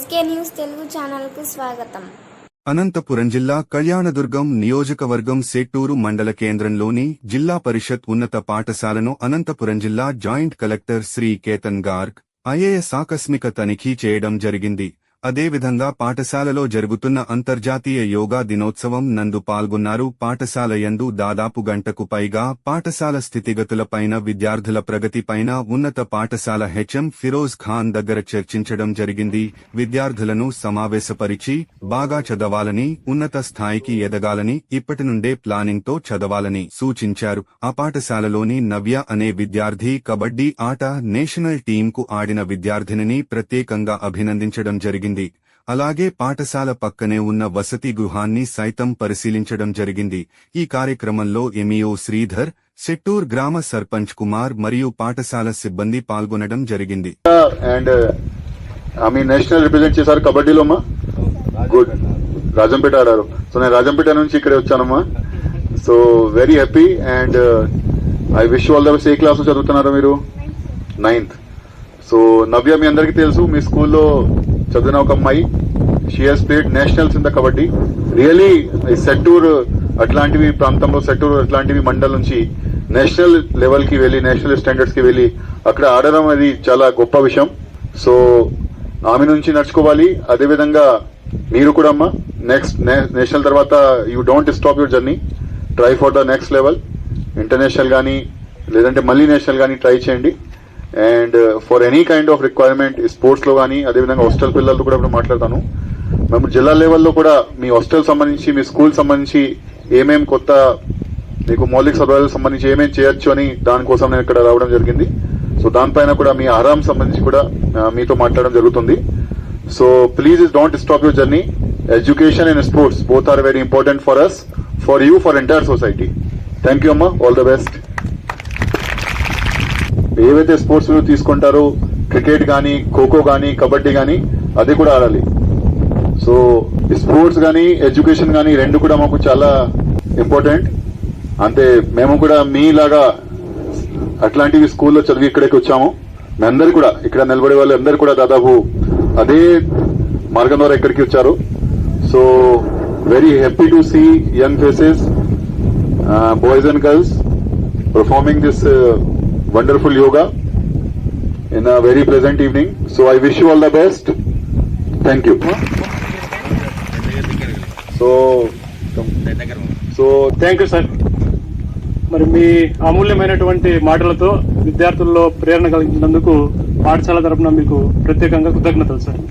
SK news Telugu ఛానల్కు స్వాగతం. అనంతపురం జిల్లా కళ్యాణదుర్గం నియోజకవర్గం సెట్టూరు మండల కేంద్రంలోని జిల్లా పరిషత్ ఉన్నత పాఠశాలను అనంతపురం జిల్లా joint collector Shri Ketan Garg IAS ఆకస్మిక తనిఖీ చేయడం జరిగింది. అదేవిధంగా పాఠశాలలో జరుగుతున్న అంతర్జాతీయ యోగా దినోత్సవం నందు పాల్గొన్నారు. పాఠశాల యందు దాదాపు గంటకు పైగా పాఠశాల స్థితిగతులపైన, విద్యార్థుల ప్రగతిపైన ఉన్నత పాఠశాల హెచ్ఎం ఫిరోజ్ ఖాన్ దగ్గర చర్చించడం జరిగింది. విద్యార్థులను సమావేశపరిచి బాగా చదవాలని, ఉన్నత స్థాయికి ఎదగాలని, ఇప్పటి నుండే ప్లానింగ్ తో చదవాలని సూచించారు. ఆ పాఠశాలలోని నవ్య అనే విద్యార్థి కబడ్డీ ఆట నేషనల్ టీంకు ఆడిన విద్యార్థినిని ప్రత్యేకంగా అభినందించడం జరిగింది. అలాగే పాఠశాల పక్కనే ఉన్న వసతి గృహాన్ని సైతం పరిశీలించడం జరిగింది. ఈ కార్యక్రమంలో ఎంఈఓ శ్రీధర్, సెట్టూర్ గ్రామ సర్పంచ్ కుమార్ మరియు పాఠశాల సిబ్బంది పాల్గొనడం జరిగింది. నేషనల్ రిప్రజెంట్ చేశారు కబడ్డీలో అమ్మా. గుడ్. రాజంపేట ఆడారు. సో నేను రాజంపేట నుంచి ఇక్కడే వచ్చానమ్మా. So very happy and I wish all the best. ఏ క్లాస్ చదువుతున్నారు మీరు? 9th. సో నవ్య మీ అందరికీ తెలుసు, మీ స్కూల్లో చదివిన ఒక అమ్మాయి. She has played nationals in the kabaddi. Really Settur అట్లాంటివి ప్రాంతంలో, సెట్టూర్ అట్లాంటివి మండల్ నుంచి నేషనల్ లెవెల్ కి వెళ్లి, నేషనల్ స్టాండర్డ్స్ కి వెళ్లి అక్కడ ఆడడం అది చాలా గొప్ప విషయం. సో ఆమె నుంచి నడుచుకోవాలి. అదేవిధంగా మీరు కూడా అమ్మా నెక్స్ట్ నేషనల్ తర్వాత you don't stop your journey. Try for the next level, international గానీ లేదంటే మళ్ళీ నేషనల్ గానీ ట్రై చేయండి. And for any kind of requirement sports లో కానీ, అదేవిధంగా హాస్టల్ పిల్లలతో కూడా ఇప్పుడు మాట్లాడతాను. మేము జిల్లా లెవెల్లో కూడా మీ హాస్టల్ సంబంధించి, మీ స్కూల్ సంబంధించి ఏమేం కొత్త మీకు మౌలిక సదుపాయాలకు సంబంధించి ఏమేం చేయొచ్చు అని దానికోసం నేను ఇక్కడ రావడం జరిగింది. సో దానిపైన కూడా మీ ఆహారం సంబంధించి కూడా మీతో మాట్లాడడం జరుగుతుంది. So please don't stop your journey. Education and sports both are very important for us, for you, for entire society. Thank you అమ్మా. All the best. ఏవైతే స్పోర్ట్స్ మీరు తీసుకుంటారో, క్రికెట్ గానీ, ఖోఖో గానీ, కబడ్డీ గానీ, అది కూడా ఆడాలి. సో స్పోర్ట్స్ గానీ, ఎడ్యుకేషన్ గానీ రెండు కూడా మాకు చాలా ఇంపార్టెంట్. అంతే మేము కూడా మీలాగా అట్లాంటివి స్కూల్లో చదివి ఇక్కడికి వచ్చాము. మీ అందరు కూడా ఇక్కడ నిలబడే వాళ్ళు అందరు కూడా దాదాపు అదే మార్గం ద్వారా ఇక్కడికి వచ్చారు. So very happy to see young faces, boys and girls performing this wonderful yoga in a very pleasant evening. So I wish you all the best. Thank you. So thank you sir. మరి మీ అమూల్యమైనటువంటి మాటలతో విద్యార్థుల్లో ప్రేరణ కలిగించినందుకు పాఠశాల తరపున మీకు ప్రత్యేకంగా కృతజ్ఞతలు sir.